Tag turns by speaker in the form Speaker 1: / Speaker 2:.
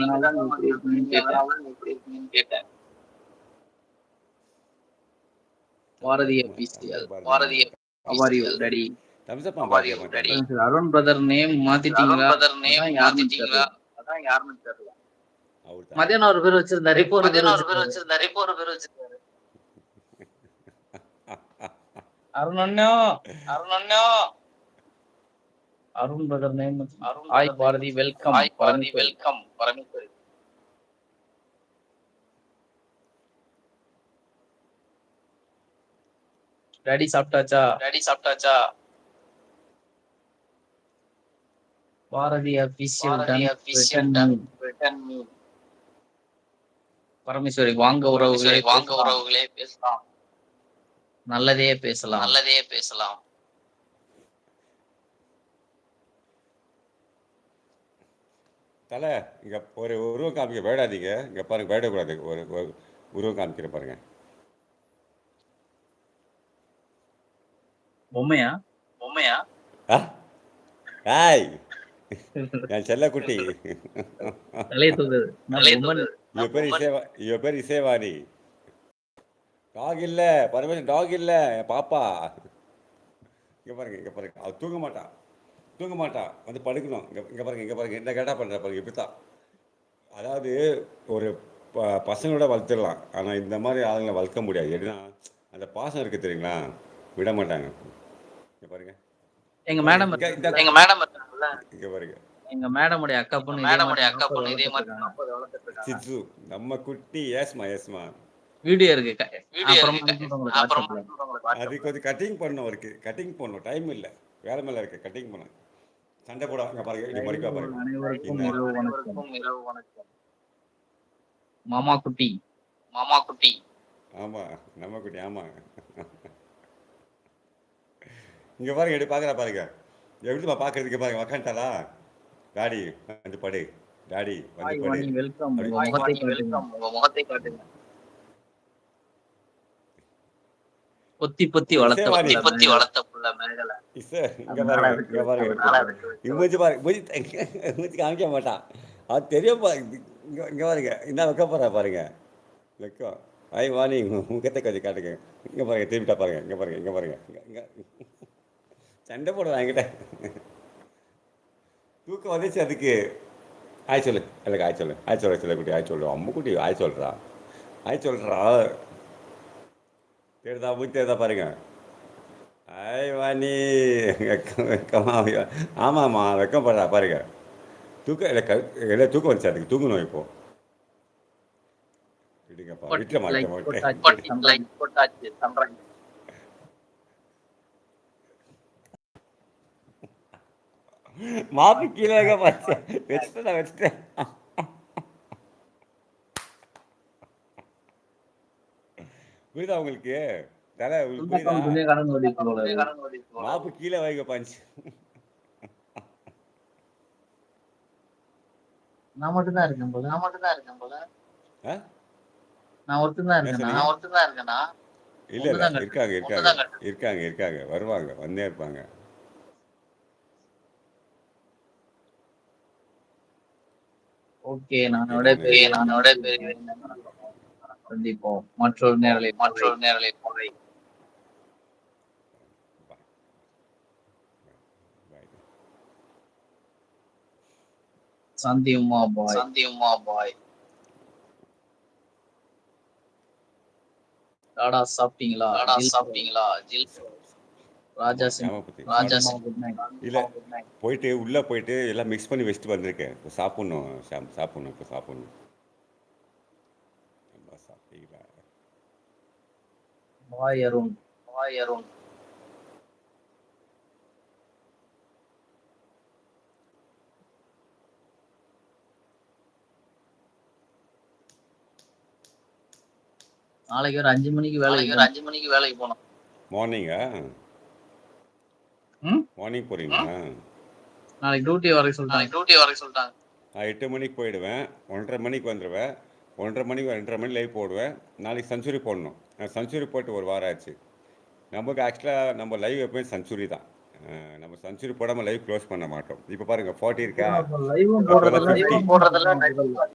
Speaker 1: நீங்க தாங்க மதியம் வந்தீங்க. அதனால எப்படி இருக்கீங்கன்னு கேட்டேன். Bharathi official. Bharathi how are you daddy? How are you daddy? Arun brother name மாத்திட்டீங்களா? அருண் பிரதர் நேம் மாத்திட்டீங்களா? அதான் யாருன்னு தெரியல. மதியானம் ஒரு பேர் வச்சிருந்தாரு. இப்போ ஒரு பேர் வச்சிருந்தாரு. இப்போ ஒரு பேர் வச்சிருந்தாரு. அருண் அண்ணா. அருண் அண்ணா. Arun brother name. Hi Bharathi welcome. Hi Bharathi welcome. Parameswari. Daddy சாப்பிட்டாச்சா? டாடி சாப்பிட்டாச்சா? Bharathi official done return me. Parameswari வாங்க உறவுகளே, வாங்க உறவுகளே பேசலாம். நல்லதே பேசலாம். நல்லதே பேசலாம்.
Speaker 2: தலை இங்கே ஒரு உருவம் காமிக்க பயடாதீங்க. இங்கே பாருங்க, பயப்படக்கூடாது. ஒரு உருவம் காமிக்கிற பாருங்க.
Speaker 1: பொம்மையா? பொம்மையா?
Speaker 2: ஹாய் என் செல்லக்குட்டி. இவ பேர் இசைவாணி. டாக் இல்லை பரமேஸ்வரன், டாக் இல்லை என் பாப்பா. இங்கே பாருங்க, இங்கே பாருங்க. அவள் தூங்க மாட்டான், தூங்க மாட்டான், வந்து படுக்கணும். இங்கே பாருங்க, இங்கே பாருங்க, என்ன கேட்டால் பண்ணுற பாருங்க. இப்படி தான். அதாவது ஒரு பசங்களோட வளர்த்துடலாம், ஆனால் இந்த மாதிரி ஆளுங்களை வளர்க்க முடியாது. எப்படின்னா அந்த பாசம் இருக்குது தெரியுங்களா, விட மாட்டாங்க. இங்கே பாருங்க,
Speaker 1: எங்க மேடம் எங்க மேடம் இருக்காங்கல்ல,
Speaker 2: இங்கே பாருங்க,
Speaker 1: எங்க மேடமுடைய அக்கா பொண்ணு, மேடமுடைய அக்கா பொண்ணு இதே மாதிரி
Speaker 2: சிச்சு நம்ம குட்டி. ஏஸ்மா ஏஸ்மா
Speaker 1: வீடியோ இருக்கு.
Speaker 2: அப்புறம் அது கொஞ்சம் கட்டிங் பண்ணணும், இருக்கு கட்டிங் பண்ணணும். டைம் இல்லை, வேலை மேலே இருக்கு, கட்டிங் பண்ண. சண்டை போட அங்கே பாருங்க, இப்படி மடிக்கா பாருங்க.
Speaker 1: மாமா குட்டி, மாமா குட்டி.
Speaker 2: ஆமா நம்ம குட்டி, ஆமா. இங்க பாருங்க, எப்படி பாக்குறா பாருங்க, எப்படிமா பாக்குறதுக்கு பாருங்க. உக்காண்டாளா? டாடி வந்து படு, டாடி வந்து படு.
Speaker 1: வெல்கம். முகத்தை காட்டுங்க. பொத்தி பொத்தி வளர்த்த புள்ள மேகலை.
Speaker 2: இங்க பாருங்க, இங்க பாருங்க, இமேஜ் பாருங்க. மூஞ்சி காமிக்க மாட்டான், அது தெரியும். இங்க பாருங்க, என்ன வைக்க போறா பாருங்க. வெக்கம். ஐ வாணி முகத்தை கொஞ்சம் காட்டுங்க. இங்க பாருங்க, திரும்பிட்டா பாருங்க. இங்க பாருங்க, இங்க பாருங்க, இங்க சண்டை போடுறா என்கிட்ட. தூக்கம் வந்துச்சு அதுக்கு. ஆய் சொல்லு, எனக்கு ஆய் சொல்லு, ஆய் சொல்ல சொல்ல குட்டி, ஆய் சொல்லு. அம்மு குட்டி ஆய் சொல்றா, ஆய் சொல்றா. தேடுதா மூச்சு தேடுதா பாருங்க. ஆய் வாணி வெக்கமா. ஆமாம்மா வெக்கம் போடுறா பாருங்க. தூக்கம் இல்லை, தூக்கம் வந்துச்சு அதுக்கு, தூங்கணும் இப்போ. விடுங்கப்பா, விட்டுற மாட்டேன். மாப்பி கீழே வச்சுட்டேன், வச்சுட்டேன். புரியுதா உங்களுக்கு? தலை புரியுதா? மாப்பு கீழே வைங்க பாஞ்சு.
Speaker 1: நான் மட்டும் தான் இருக்கேன் போல. நான் ஒருத்தன் தான் இருக்கேனா?
Speaker 2: இல்ல இல்ல, இருக்காங்க, வருவாங்க, வந்தே இருப்பாங்க.
Speaker 1: ஓகே, நானோட சந்திப்போம் மற்றொரு நேரலை போலை. சந்தியுமா பாய். டாடா சாப்பிட்டீங்களா? ஜில் ராஜா
Speaker 2: இல்லை, போயிட்டு உள்ளே போயிட்டு எல்லாம் மிக்ஸ் பண்ணி வச்சுட்டு வந்திருக்கேன். இப்போ சாப்பிட்ணும், இப்போ சாப்பிட்ணும். சாப்பிட்டீங்களா?
Speaker 1: பாய் அருண். நாளைக்கு ஒரு 5 மணிக்கு வேலைக்கு போகணும்.
Speaker 2: மார்னிங்கா? மார்னிங் போறீங்களா?
Speaker 1: நாளைக்கு டியூட்டி வர சொல்லிட்டாங்க.
Speaker 2: நான் 8 மணிக்கு போயிடுவேன், 1:30 மணிக்கு வந்துடுவேன். 1:30 மணிக்கு 2:30 மணி லைவ் போடுவேன். நாளைக்கு செஞ்சுரி போடணும். நான் செஞ்சுரி போட்டு ஒரு வாரம் ஆச்சு. நமக்கு ஆக்சுவலாக நம்ம லைவ் எப்போயும் செஞ்சுரி தான். நம்ம செஞ்சுரி போடாமல் லைவ் க்ளோஸ் பண்ண மாட்டோம். இப்போ பாருங்கள் 40 இருக்கா?